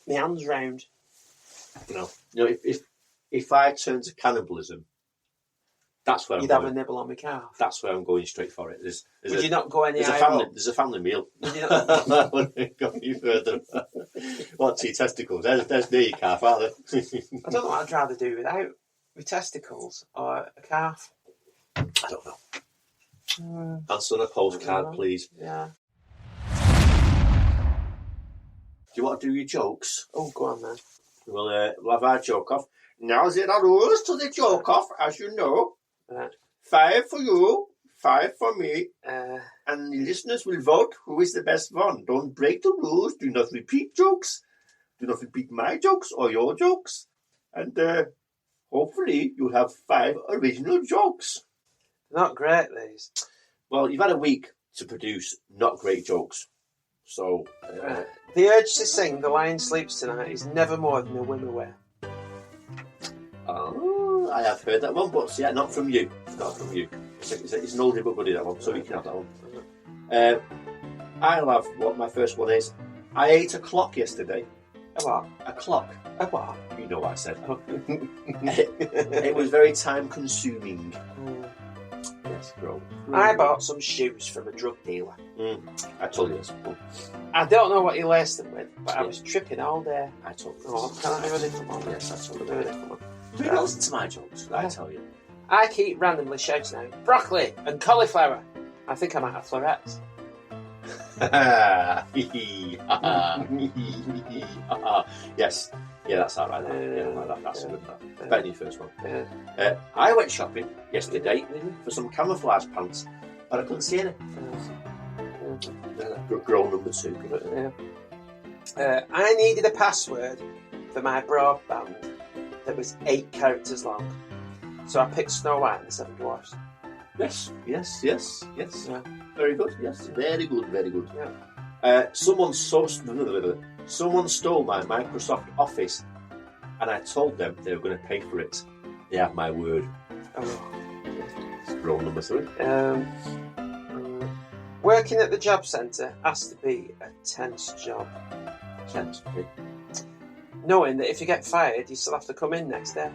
my hands round. You know, if I turn to cannibalism, that's where You'd I'm have going. a nibble on my calf. That's where I'm going straight for it. Would you not go any there's a higher family. up? There's a family meal. Would you not? I wouldn't go any further. What's your testicles? There's near your calf, aren't they? I don't know what I'd rather do without my testicles or a calf. I don't know. Answer on a postcard, please. Yeah. Do you want to do your jokes? Oh, go on then. We'll have our joke off. Now there are rules to the joke off, as you know. Right. 5 for you, 5 for me. Uh, And the listeners will vote who is the best one. Don't break the rules. Do not repeat jokes. Do not repeat my jokes or your jokes. And hopefully you'll have 5 original jokes. not great, these. Well, you've had a week to produce not great jokes. So, The urge to sing The Lion Sleeps Tonight is never more than a whim away. oh, I have heard that one, but yeah, not from you. Not from you. It's an oldie but goodie, that one, so you can have that one. I'll have what my first one is. I ate a clock yesterday. A what? A clock. A what? You know what I said. It was very time consuming. Yes, bro. I bought some shoes from a drug dealer. I told you this. I don't know what he laced them with, but I was tripping all day. I told you Oh, this. can I do a different one? Yes, I told Do you a this. different one. Maybe listen to my jokes, I tell you. I keep randomly shouting out broccoli and cauliflower. I think I might have florets. Yes. Yeah, that's that right there. Yeah, like that. That's a good one. Better than your first one. I went shopping yesterday for some camouflage pants, but I couldn't see any. Grow number 2. I needed a password for my broadband that was 8 characters long. So I picked Snow White and the Seven Dwarfs. Yes. Yeah. Very good. Yes, very good. Yeah. Someone stole my Microsoft Office, and I told them they were going to pay for it. They have my word. Oh. Rule number 3. Working at the job centre has to be a tense job. Tense. Okay. Knowing that if you get fired, you still have to come in next day.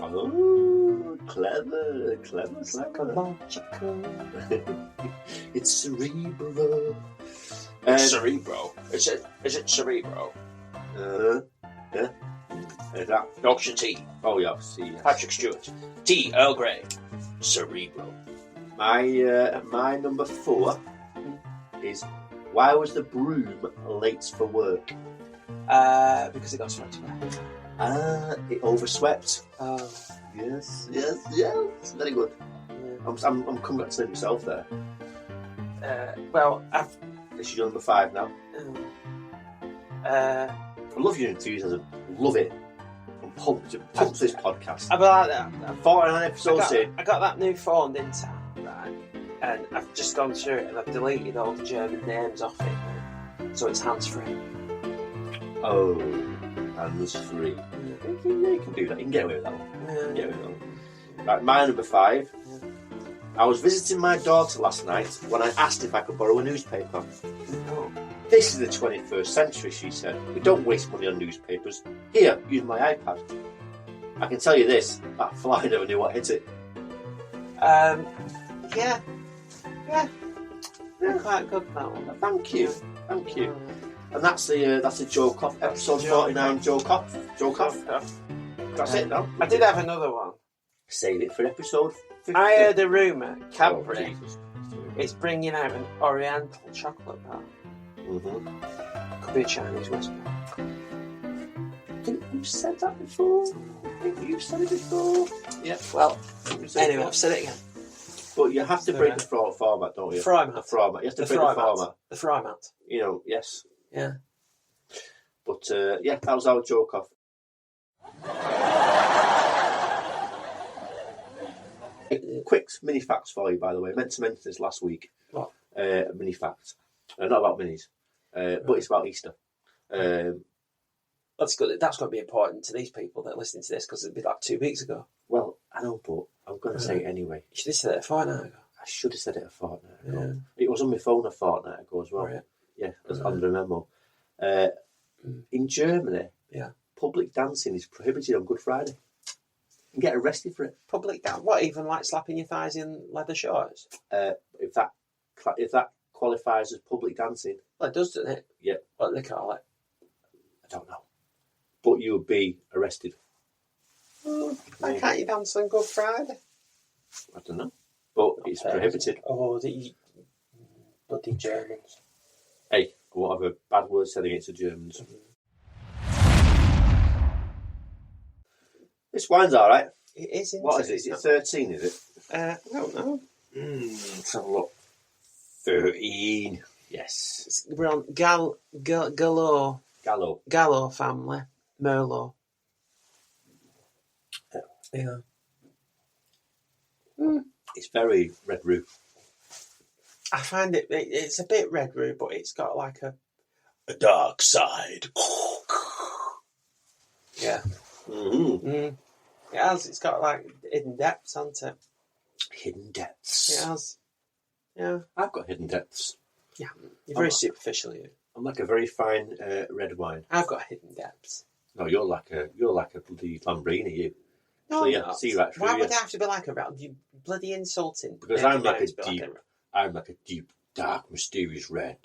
Oh, clever. Psychological. It's cerebral. Cerebro. Is it cerebro? Yeah. That. Yorkshire tea. Oh, yeah, see. Yes. Patrick Stewart. Tea, Earl Grey. Cerebro. My number 4 is, why was the broom late for work? Because it got swept away. It overswept. Oh. Yes. Very good. Yeah. I'm coming back to name myself there. Well, I've... This is your number 5 now. I love your enthusiasm. Love it. I'm pumped this podcast. I've like that. 49 episodes in. I got that new phone, didn't I? Right. And I've just gone through it and I've deleted all the German names off it. So it's hands-free. Oh, hands-free. Yeah, you can do that. You can get away with that one. Right, my number 5. I was visiting my daughter last night when I asked if I could borrow a newspaper. No. This is the 21st century, she said. We don't waste money on newspapers. Here, use my iPad. I can tell you this, that fly never knew what hit it. Yeah. Quite good, that one. Thank you. And that's the joke off. Episode 49, joke off. That's it now. I did have another one. Save it for episode 50. I heard a rumour Cadbury Jesus. is bringing out an Oriental chocolate bar. Mm-hmm. Could be a Chinese whisper. I think you've said that before. Yeah. Well, anyway, I've said it again. But you have to break the format, don't you? Format. The format. You have to break the format. The fry mat. You know, yes. Yeah. But, that was our joke off. Quick mini facts for you, by the way. I meant to mention this last week. What? Mini fact. Not about minis, but it's about Easter. That's good. That's got to be important to these people that are listening to this because it'd be like 2 weeks ago. Well, I know, but I'm going to say it anyway. You should have said it a fortnight ago. I should have said it a fortnight ago. Yeah. It was on my phone a fortnight ago as well. Right. Yeah, it was under a memo. In Germany, public dancing is prohibited on Good Friday. You can get arrested for it. Public dance? What, even like slapping your thighs in leather shorts? If that qualifies as public dancing. Well, it does, doesn't it? Yeah. What do they call it? I don't know. But you would be arrested. Why can't you dance on Good Friday? I don't know. But it's prohibited. Oh, the bloody Germans. Hey, I won't have a bad word said against the Germans. This wine's alright. It is, isn't What it? is it? Is it 13, is it? I don't know. Let's have a look. 13. Yes. We're on Gallo family. Merlot. Yeah. It's very red roux. I find it's a bit red roux, but it's got like a dark side. Yeah. Mm-hmm. It has. It's got like hidden depths, hasn't it? Hidden depths. It has. Yeah. I've got hidden depths. Yeah. You're very superficial, you. I'm like a very fine red wine. I've got hidden depths. No, you're like a bloody Lamborghini, you. No, Clear, I'm not. see right through Why you. would I have to be like a rat? You bloody insulting. Because I'm like a deep, dark, mysterious red.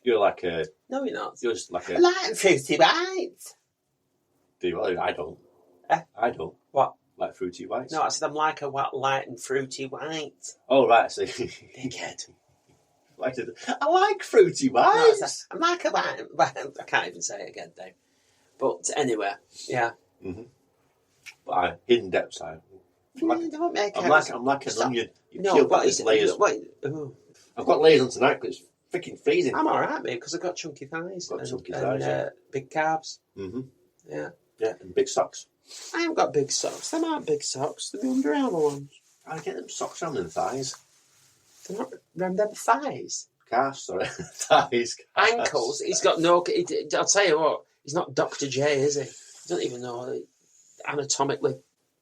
You're like a. No, you're not. You're just like a. Light and fruity white. Do you? I don't. I don't. What? Like fruity whites. No, I said I'm like a light and fruity white. Oh right, so Dickhead. I like fruity whites. No, I'm like a white. I can't even say it again, Dave. But anyway, yeah. Mm-hmm. But hidden depths. I'm like an onion. You peel back these layers. I've got layers on tonight because it's freaking freezing. I'm alright, mate, because I've got chunky thighs. Big calves. Mm-hmm. Yeah. Yeah, and big socks. I haven't got big socks. Them aren't big socks. They're the Under Armour ones. I get them socks around them thighs. They're not around them thighs. Calves, sorry. Thighs. Calves. Ankles. He's got no... I'll tell you what. He's not Dr. J, is he? He doesn't even know the anatomically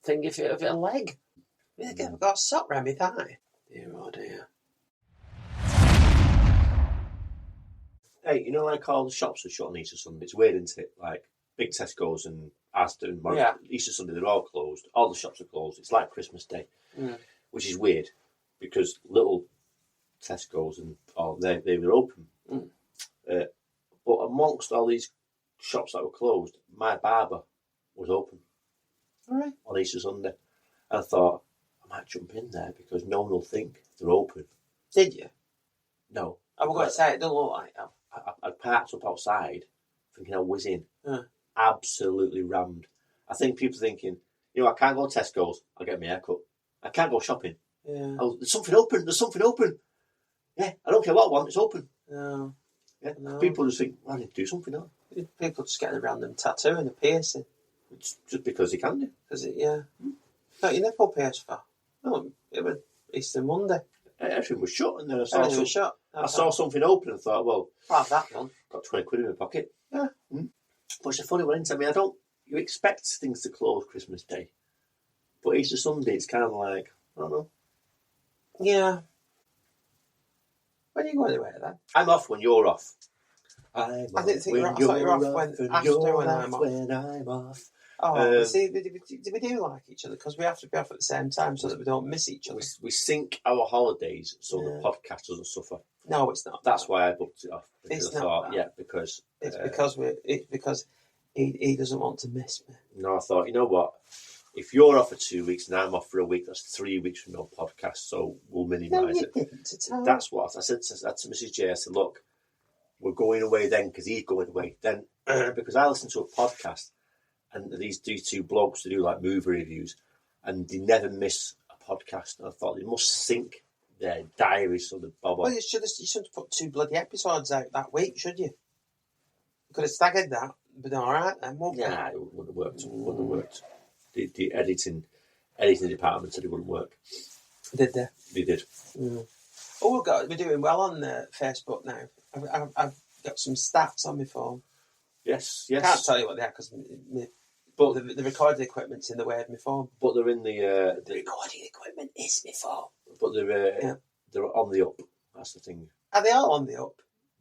thing if it a leg. I've got a sock round my thigh. Dear, oh dear. Hey, you know, like all the shops are shut on Easter Sunday. It's weird, isn't it? Like big Tesco's and Aston, Easter Sunday, they're all closed. All the shops are closed. It's like Christmas Day, which is weird because little Tesco's and all they were open. But amongst all these shops that were closed, my barber was open. All right. On Easter Sunday. And I thought, I might jump in there because no one will think they're open. Did you? No. I was going to say, it don't look like that. I parked up outside thinking I'll whiz in. Absolutely rammed. I think people thinking, you know, I can't go to Tesco's, I'll get my hair cut. I can't go shopping. Yeah. Oh, there's something open. Yeah, I don't care what I want, it's open. No. Yeah. No. People just think, well, I need to do something now. People just get a random tattoo and a piercing. It's just because they can do. Is it? Yeah. Got your nipple pierced for? No, it was Easter Monday. Everything was shut, and then I saw something open and thought, well, I'll have that one. Got 20 quid in my pocket. Yeah. But it's a funny one, isn't it? I mean, you expect things to close Christmas Day, but Easter Sunday, it's kind of like, I don't know. Yeah. When are you going away then? I'm off when you're off. I didn't think you were off when I'm off. Oh, see, do we do like each other? Because we have to be off at the same time so that we don't miss each other. We sync our holidays so the podcast doesn't suffer. No, it's not. That's why I booked it off. It's I not. thought, because it's because he doesn't want to miss me. No, I thought, you know what? If you're off for 2 weeks and I'm off for a week, that's 3 weeks from no podcast, so we'll minimise it. Didn't at all. That's what I said to Mrs. J. I said, look, we're going away then because he's going away then. Because I listen to a podcast and these two blokes to do like movie reviews and they never miss a podcast. And I thought they must sync their diaries so they bob on. Well, you shouldn't put 2 bloody episodes out that week, should you? You could have staggered that, but all right then, won't you? Nah, it wouldn't have worked. Wouldn't have worked. The editing department said it wouldn't work. Did they? They did. Oh, we're doing well on Facebook now. I've got some stats on my phone. Yes, I yes. can't tell you what they are because But the recording equipment's in the way of my phone. but they're in the Recording equipment is my phone. but they're on the up. That's the thing. Are they all on the up?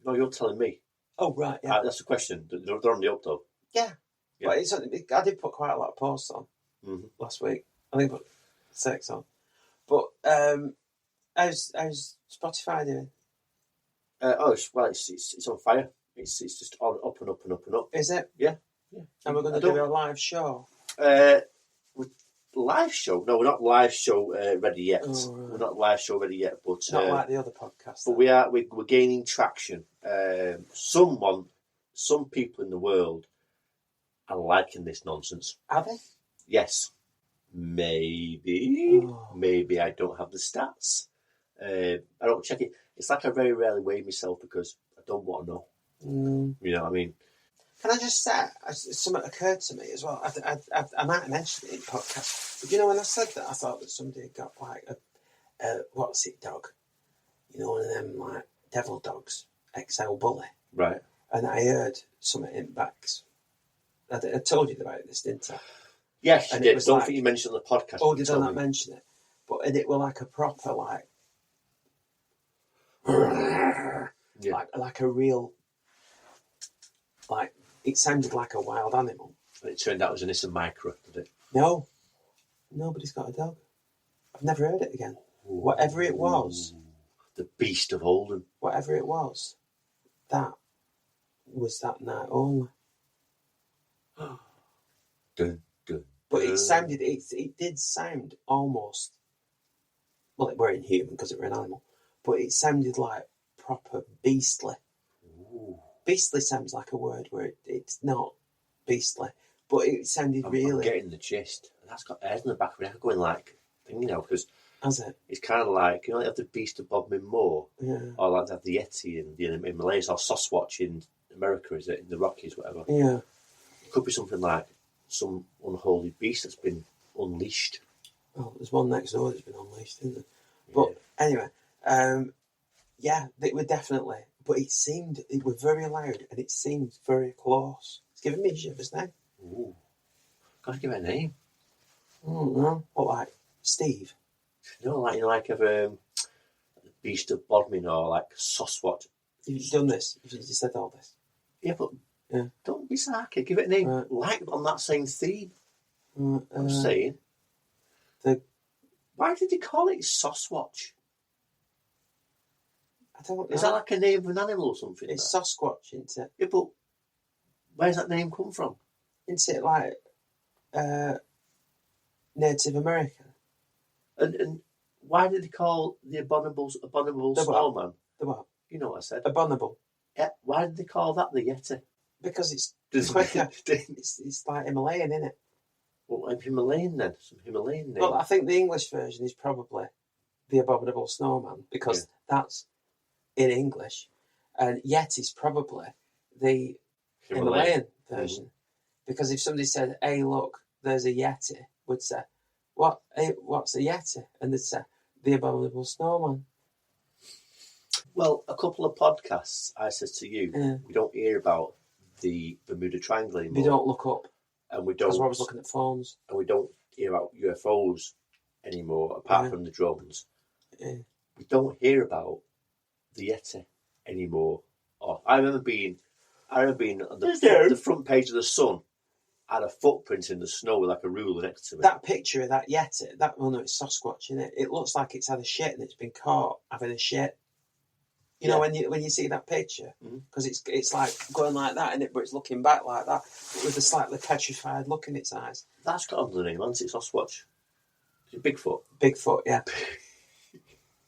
No, you're telling me. Oh, right, yeah. That's the question. They're on the up though. Yeah. Yeah. But I did put quite a lot of posts on last week. I think I put 6 on. But how's Spotify doing? It's on fire. It's just on up and up and up and up. Is it? Yeah. And we're going to do a live show. Live show? No, we're not live show ready yet. Oh, right. We're not live show ready yet, but Not like the other podcast. But we're gaining traction. Some people in the world are liking this nonsense. Are they? Yes. Maybe. Oh. Maybe I don't have the stats. I don't check it. It's like I very rarely weigh myself because I don't want to know. You know what I mean? Can I just say, something occurred to me as well. I might have mentioned it in the podcast. But you know, when I said that, I thought that somebody had got like a what's it dog? You know, one of them like devil dogs, XL bully. Right. And I heard something in backs. I told you about this, didn't I? Yes, you And did. Don't think you mentioned it on the podcast. Oh, did I not mention it? And it were like a proper like, like a real, like it sounded like a wild animal. And it turned out it was an Issa Micro, did it? No, nobody's got a dog. I've never heard it again. Whatever it was, the beast of Oldham. whatever it was, that was that night only. Dun, dun, But it sounded, it did sound almost, well, it weren't human because it were an animal, but it sounded like proper beastly. Ooh. Beastly sounds like a word where it's not beastly, but it sounded I'm really. getting the gist. And that's got hairs in the back of my head going like, you know, because Has it? it's kind of like, you know, they have the beast of Bodmin Moor, Yeah. or like they have the Yeti in Malaysia, or Sasquatch in America, is it, in the Rockies, whatever. Yeah. It could be something like some unholy beast that's been unleashed. Well, there's one next door that's been unleashed, isn't there? But anyway, yeah, they were definitely. But it was very loud and it seemed very close. It's giving me shivers now. Ooh. Gotta give it a name. I don't know. What, like Steve? No, like a beast of Bodmin or like Sasquatch. You've done this. You said all this. Yeah, but Yeah. don't be sarky. Give it a name. Right. Like on that same theme. I'm Uh, saying. the- Why did they call it Sasquatch? I don't know. Is that like a name of an animal or something? It's that? Sasquatch, isn't it? Yeah, but where's that name come from? Isn't it like Native American? And why did they call the abominable The what? snowman? The what? You know what I said. Abominable. Yeah, why did they call that the Yeti? Because it's Does- quicker. It's like Himalayan, isn't it? Well, I'm Himalayan then. Some Himalayan name. Well, I think the English version is probably the Abominable Snowman because that's in English, and Yeti's probably the Himalayan version. Because if somebody said, "Hey, look, there's a Yeti," would say, "What? Hey, what's a Yeti?" And they'd say, "The Abominable Snowman." Well, a couple of podcasts I said to you, Yeah. we don't hear about the Bermuda Triangle anymore. We don't look up and we because don't. we're always looking at phones. And we don't hear about UFOs anymore, apart Yeah. from the drones. Yeah. We don't hear about the Yeti anymore. Oh, I remember being on the front page of the Sun, had a footprint in the snow with like a ruler next to it. That picture of that Yeti, it's Sasquatch, isn't it? It looks like it's had a shit and it's been caught having a shit. You know, when you see that picture, because it's like going like that, and but it's looking back like that with a slightly petrified look in its eyes. That's got another name, hasn't it? Sasquatch. Is it Bigfoot? Bigfoot, yeah.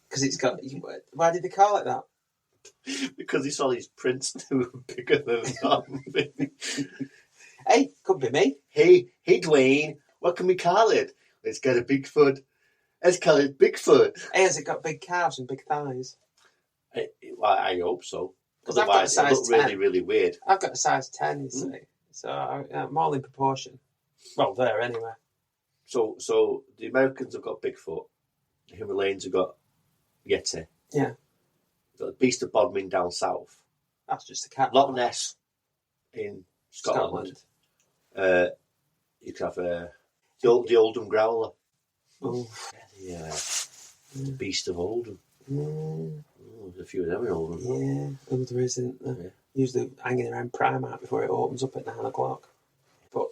Because it's got. Why did they call it that? Because he saw these prints that were bigger than that. Hey, could be me. Hey, Dwayne, what can we call it? It's got a Bigfoot. Let's call it Bigfoot. Hey, has it got big calves and big thighs? Well, I hope so. 'Cause I've got a Otherwise, it size look really, 10. really weird. I've got a size 10, you see. So I'm all in proportion. Well, there anyway. So the Americans have got Bigfoot. The Himalayans have got Yeti. Yeah. Got the Beast of Bodmin down south. That's just a cat. Loch Ness in Scotland. You could have the Oldham Growler. Oh. Yeah. The Beast of Oldham. Mm. Oh, there's a few of them in Oldham. Yeah, there isn't there? Yeah. Usually hanging around Primark before it opens up at 9 o'clock. But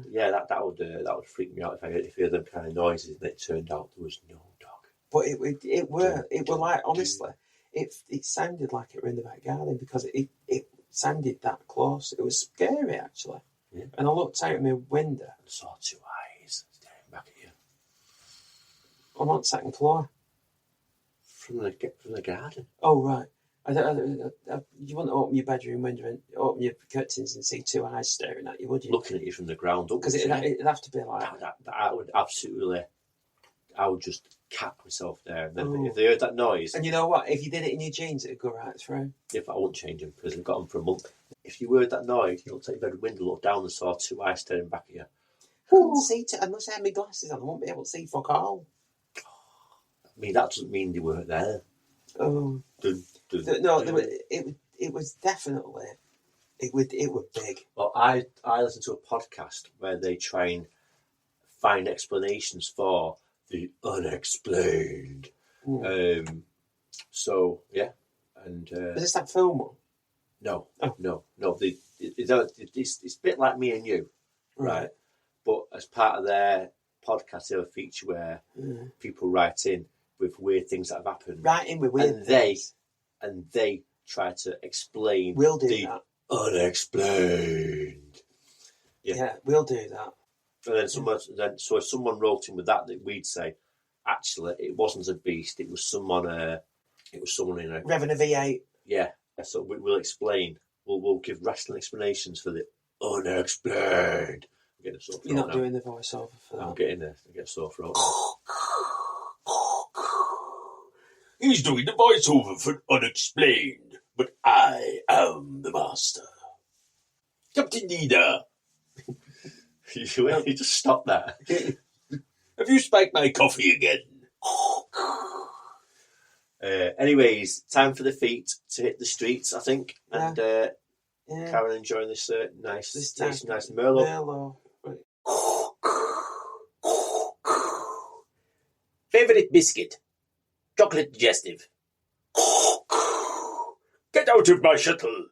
Yeah, that would freak me out if I heard them kind of noises and it turned out there was no dog. but it were like, honestly, it sounded like it were in the back garden because it sounded that close. It was scary actually. Yeah. And I looked out my window. I saw two eyes staring back at you I'm on the second floor. from the garden. Oh right. You wouldn't open your bedroom window and open your curtains and see two eyes staring at you, would you? Looking at you from the ground up. Because it'd have to be like I would absolutely. I would just cap myself there. And then if they heard that noise. And you know what? If you did it in your jeans, it'd go right through. If I wouldn't change them because I've got them for a month. If you heard that noise, you looked out your bedroom window, looked down and saw two eyes staring back at you. I couldn't see unless I had my glasses on. I wouldn't be able to see fuck all. I mean, that doesn't mean they weren't there. Oh. No, it was definitely, it was big. Well, I listen to a podcast where they try and find explanations for the unexplained. So, yeah. And Is this that film one? No. It's a bit like Me and You, right? But as part of their podcast, they have a feature where people write in with weird things that have happened. Write in with weird things. And they try to explain We'll do the that. unexplained. Yeah, we'll do that. And then so if someone wrote in with that we'd say, actually, it wasn't a beast. It was someone. It was someone in a Revving a V8. Yeah. So we'll explain. We'll give rational explanations for the unexplained. I'm getting a sore throat. You're not now. doing the voiceover for that. I'm getting there. I get a sore throat. He's doing the voiceover for Unexplained, but I am the master. Captain Nina, You just stop that. have you spiked my coffee again? Anyways, time for the feet to hit the streets, I think. And Yeah. Karen enjoying this nice Merlot. Merlot. Right. Favourite biscuit? Chocolate digestive. Get out of my shuttle.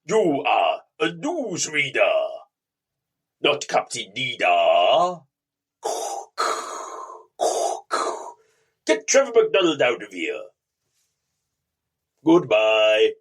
You are a newsreader, not Captain Nina. Get Trevor McDonald out of here. Goodbye.